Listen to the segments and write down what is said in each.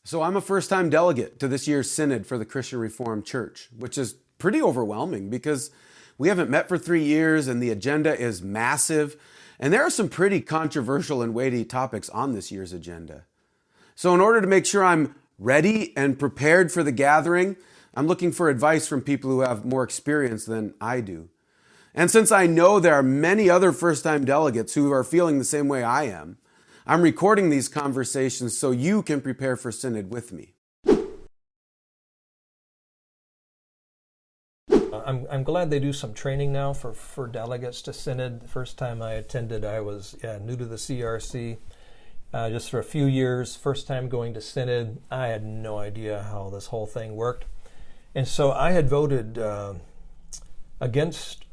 So I'm a first-time delegate to this year's Synod for the Christian Reformed Church, which is pretty overwhelming because we haven't met for 3 years and the agenda is massive. And there are some pretty controversial and weighty topics on this year's agenda. So in order to make sure I'm ready and prepared for the gathering, I'm looking for advice from people who have more experience than I do. And since I know there are many other first-time delegates who are feeling the same way I am, I'm recording these conversations so you can prepare for Synod with me. I'm glad they do some training now for delegates to Synod. The first time I attended, I was new to the CRC, just for a few years. First time going to Synod, I had no idea how this whole thing worked. And so I had voted against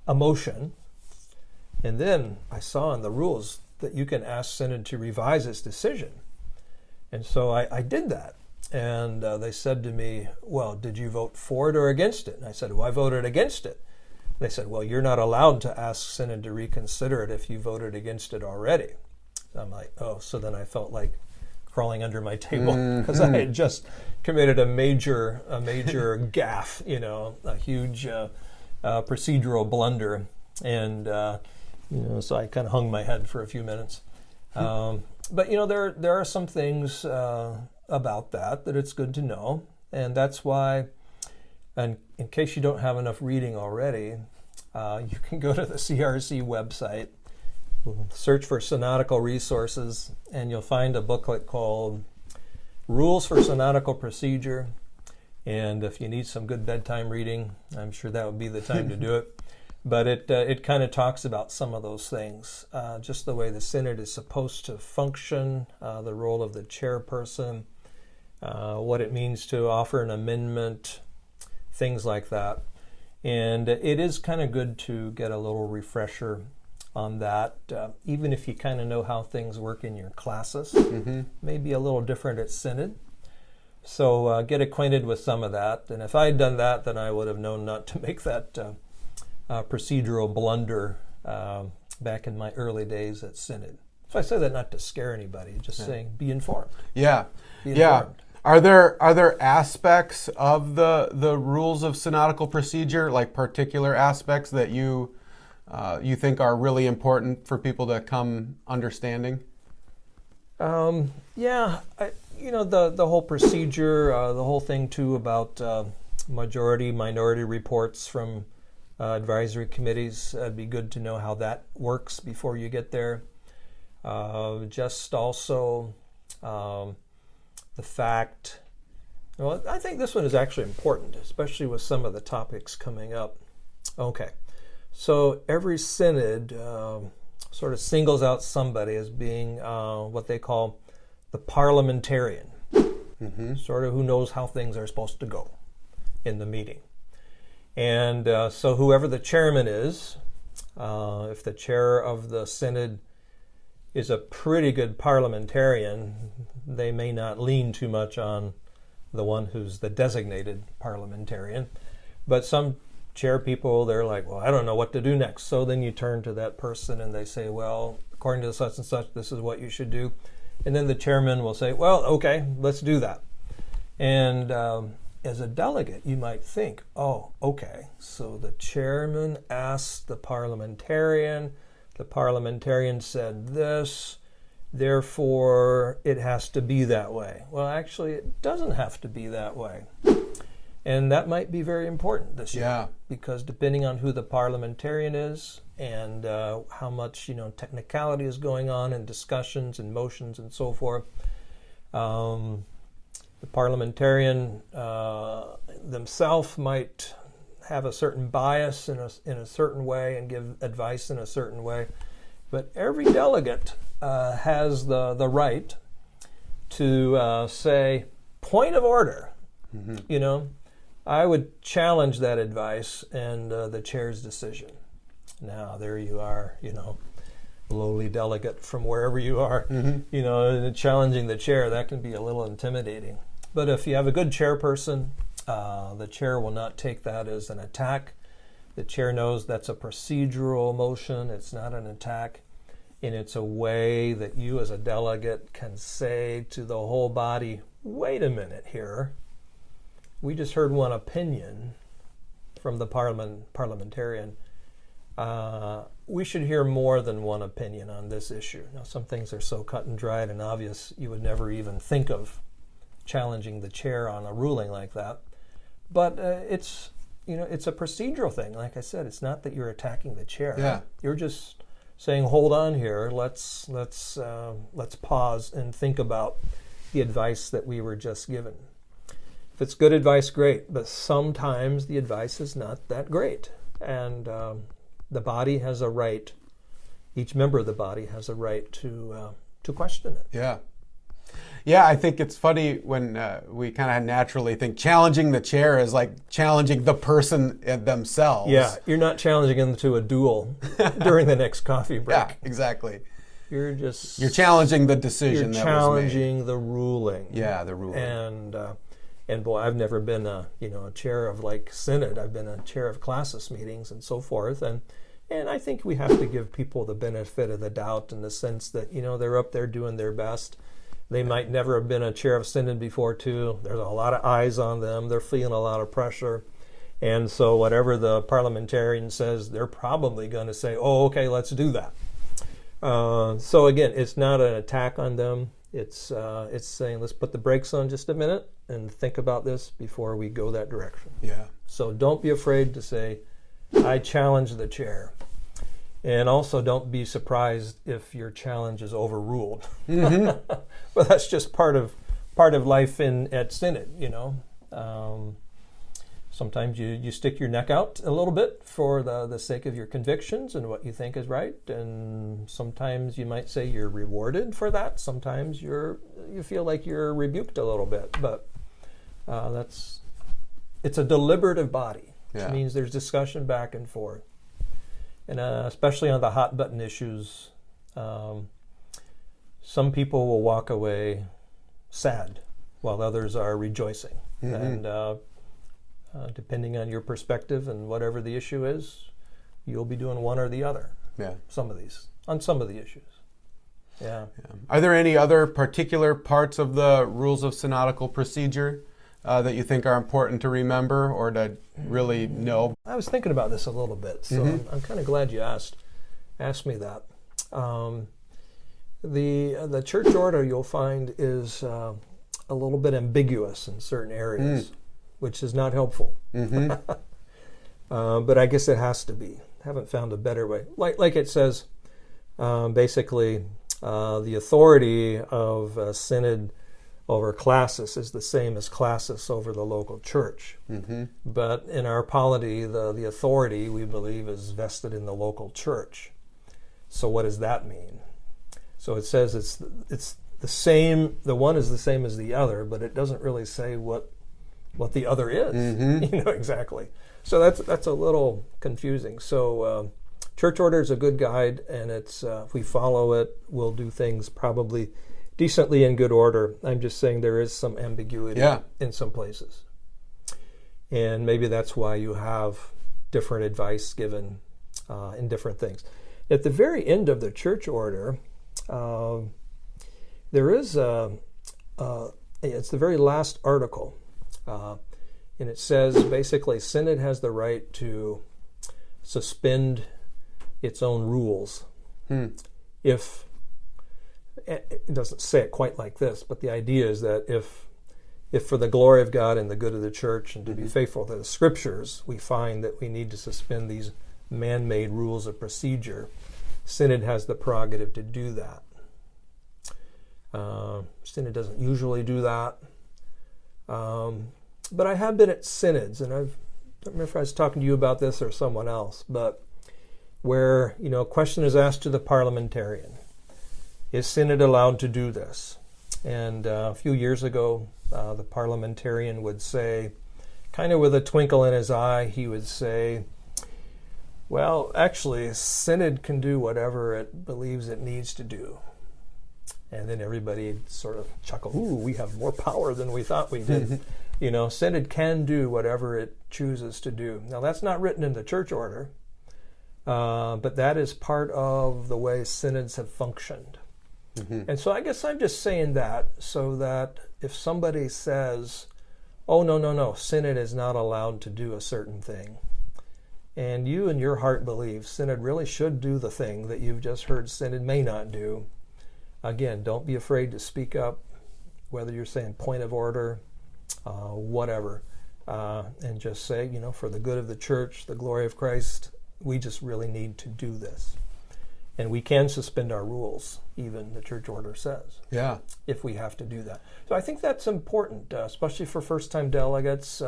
a motion, and then I saw in the rules that you can ask Synod to revise its decision. And so I did that. And they said to me, well, did you vote for it or against it? And I said, well, I voted against it. They said, well, you're not allowed to ask Synod to reconsider it if you voted against it already. So I'm like, oh, so then I felt like crawling under my table because I had just committed a major gaffe, a huge procedural blunder. And so I kind of hung my head for a few minutes. But there are some things about that it's good to know, and that's why, and in case you don't have enough reading already, you can go to the CRC website, search for Synodical resources, and you'll find a booklet called Rules for Synodical Procedure. And if you need some good bedtime reading, I'm sure that would be the time to do it. But it kind of talks about some of those things, just the way the Synod is supposed to function, the role of the chairperson, what it means to offer an amendment, things like that. And it is kind of good to get a little refresher on that, even if you kind of know how things work in your classes. Maybe a little different at Synod. So get acquainted with some of that. And if I had done that, then I would have known not to make that procedural blunder back in my early days at Synod. So I say that not to scare anybody, just saying be informed. Yeah. Be informed. Are there aspects of the rules of synodical procedure, like particular aspects that you think are really important for people to come understanding? The whole procedure, the whole thing too about majority-minority reports from advisory committees. It'd be good to know how that works before you get there. Just also the fact, well, I think this one is actually important, especially with some of the topics coming up. Okay, so every Synod sort of singles out somebody as being what they call the parliamentarian, sort of who knows how things are supposed to go in the meeting. And so whoever the chairman is, if the chair of the Synod is a pretty good parliamentarian, they may not lean too much on the one who's the designated parliamentarian. But some chair people, they're like, well, I don't know what to do next. So then you turn to that person and they say, well, according to such and such, this is what you should do. And then the chairman will say, well, okay, let's do that. And as a delegate, you might think, oh, okay, so the chairman asked the parliamentarian said this, therefore it has to be that way. Well, actually, it doesn't have to be that way. And that might be very important this year, because depending on who the parliamentarian is and how much technicality is going on in discussions and motions and so forth, the parliamentarian themselves might have a certain bias in a certain way and give advice in a certain way. But every delegate has the right to say, point of order. I would challenge that advice and the chair's decision. Now, there you are, lowly delegate from wherever you are, and challenging the chair, that can be a little intimidating. But if you have a good chairperson, the chair will not take that as an attack. The chair knows that's a procedural motion, it's not an attack. And it's a way that you as a delegate can say to the whole body, wait a minute here. We just heard one opinion from the parliamentarian. We should hear more than one opinion on this issue. Now, some things are so cut and dried and obvious you would never even think of challenging the chair on a ruling like that. But it's a procedural thing. Like I said, it's not that you're attacking the chair. Yeah. You're just saying, hold on here. Let's pause and think about the advice that we were just given. If it's good advice, great. But sometimes the advice is not that great, and the body has a right. Each member of the body has a right to question it. Yeah. Yeah, I think it's funny when we kind of naturally think challenging the chair is like challenging the person themselves. Yeah, you're not challenging them to a duel during the next coffee break. Yeah, exactly. You're challenging the decision. You're challenging the ruling. Yeah, the ruling. And boy, I've never been a chair of like Synod. I've been a chair of classis meetings and so forth. And I think we have to give people the benefit of the doubt in the sense that they're up there doing their best. They might never have been a chair of Synod before, too. There's a lot of eyes on them. They're feeling a lot of pressure. And so whatever the parliamentarian says, they're probably going to say, oh, okay, let's do that. So again, it's not an attack on them. It's saying, let's put the brakes on just a minute and think about this before we go that direction. Yeah. So don't be afraid to say, I challenge the chair. And also don't be surprised if your challenge is overruled. Mm-hmm. But that's just part of life at Synod, Sometimes you stick your neck out a little bit for the sake of your convictions and what you think is right. And sometimes you might say you're rewarded for that. Sometimes you feel like you're rebuked a little bit. But it's a deliberative body, which means there's discussion back and forth. And especially on the hot button issues, some people will walk away sad while others are rejoicing. Mm-hmm. And depending on your perspective and whatever the issue is, you'll be doing one or the other. Yeah. On some of the issues. Yeah. Are there any other particular parts of the rules of synodical procedure that you think are important to remember or to really know? I was thinking about this a little bit, so I'm kind of glad you asked me that. The church order, you'll find, is a little bit ambiguous in certain areas, which is not helpful. Mm-hmm. But I guess it has to be. Haven't found a better way. Like it says, basically, the authority of Synod over classis is the same as classis over the local church. Mm-hmm. But in our polity, the authority, we believe, is vested in the local church. So what does that mean? So it says it's the same, the one is the same as the other, but it doesn't really say what the other is, exactly. So that's a little confusing. So church order is a good guide, and it's if we follow it, we'll do things probably decently in good order. I'm just saying there is some ambiguity in some places. And maybe that's why you have different advice given in different things. At the very end of the church order, there is it's the very last article. And it says basically Synod has the right to suspend its own rules if it doesn't say it quite like this, but the idea is that if for the glory of God and the good of the church and to be faithful to the scriptures, we find that we need to suspend these man-made rules of procedure, Synod has the prerogative to do that. Synod doesn't usually do that. But I have been at synods, and I don't remember if I was talking to you about this or someone else, but where a question is asked to the parliamentarian. Is Synod allowed to do this? And a few years ago, the parliamentarian would say, kind of with a twinkle in his eye, he would say, well, actually, Synod can do whatever it believes it needs to do. And then everybody sort of chuckle, ooh, we have more power than we thought we did. Synod can do whatever it chooses to do. Now, that's not written in the church order. But that is part of the way synods have functioned. Mm-hmm. And so I guess I'm just saying that so that if somebody says, oh, no, synod is not allowed to do a certain thing, and you in your heart believe synod really should do the thing that you've just heard synod may not do, again, don't be afraid to speak up, whether you're saying point of order, whatever, and just say, for the good of the church, the glory of Christ, we just really need to do this. And we can suspend our rules, even the church order says, if we have to do that. So I think that's important, especially for first-time delegates.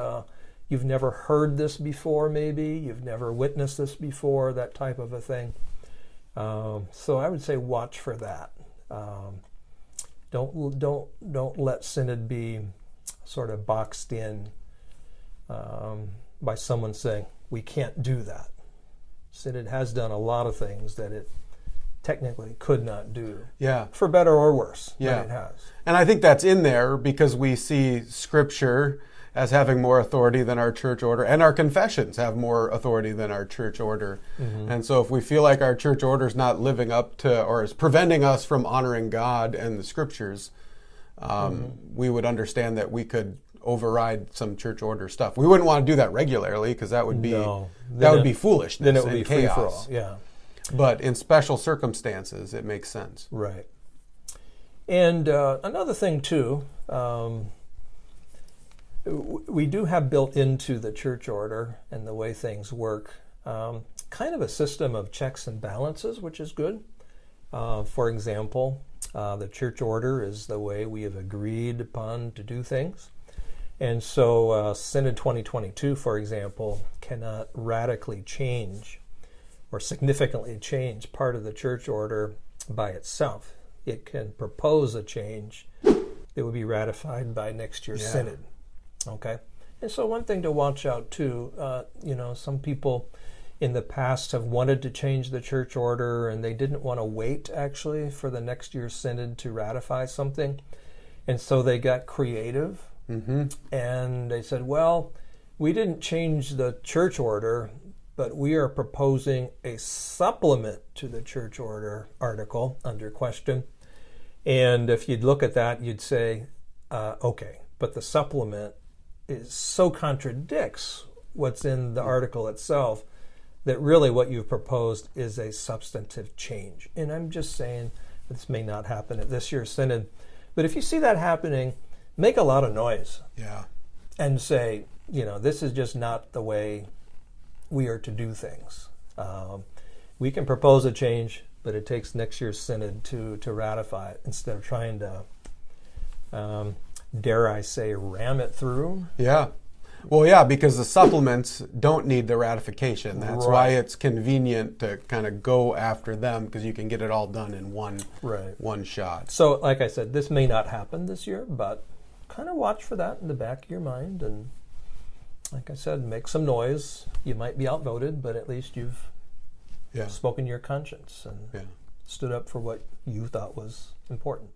You've never heard this before, maybe. You've never witnessed this before, that type of a thing. So I would say watch for that. Don't let synod be sort of boxed in by someone saying, we can't do that. Synod has done a lot of things that it technically could not do. Yeah. For better or worse. Yeah. It has. And I think that's in there because we see Scripture as having more authority than our church order, and our confessions have more authority than our church order. Mm-hmm. And so if we feel like our church order is not living up to, or is preventing us from honoring God and the Scriptures, we would understand that we could override some church order stuff. We wouldn't want to do that regularly because that would be be foolishness. Then it would be chaos. Free for all. Yeah. But in special circumstances, it makes sense. Right. And another thing too, we do have built into the church order and the way things work, kind of a system of checks and balances, which is good. For example, the church order is the way we have agreed upon to do things. And so Synod 2022, for example, cannot radically change or significantly change part of the church order by itself. It can propose a change that would be ratified by next year's synod. Okay? And so one thing to watch out too, some people in the past have wanted to change the church order and they didn't want to wait actually for the next year's synod to ratify something. And so they got creative. Mm-hmm. And they said, well, we didn't change the church order, but we are proposing a supplement to the church order article under question. And if you'd look at that, you'd say, okay, but the supplement so contradicts what's in the article itself that really what you've proposed is a substantive change. And I'm just saying this may not happen at this year's synod. But if you see that happening, make a lot of noise. Yeah. And say, this is just not the way we are to do things. We can propose a change, but it takes next year's synod to ratify it instead of trying to, dare I say, ram it through. Yeah. Well, yeah, because the supplements don't need the ratification. That's why it's convenient to kind of go after them because you can get it all done in one shot. So, like I said, this may not happen this year, but kind of watch for that in the back of your mind. And like I said, make some noise. You might be outvoted, but at least you've spoken your conscience and stood up for what you thought was important.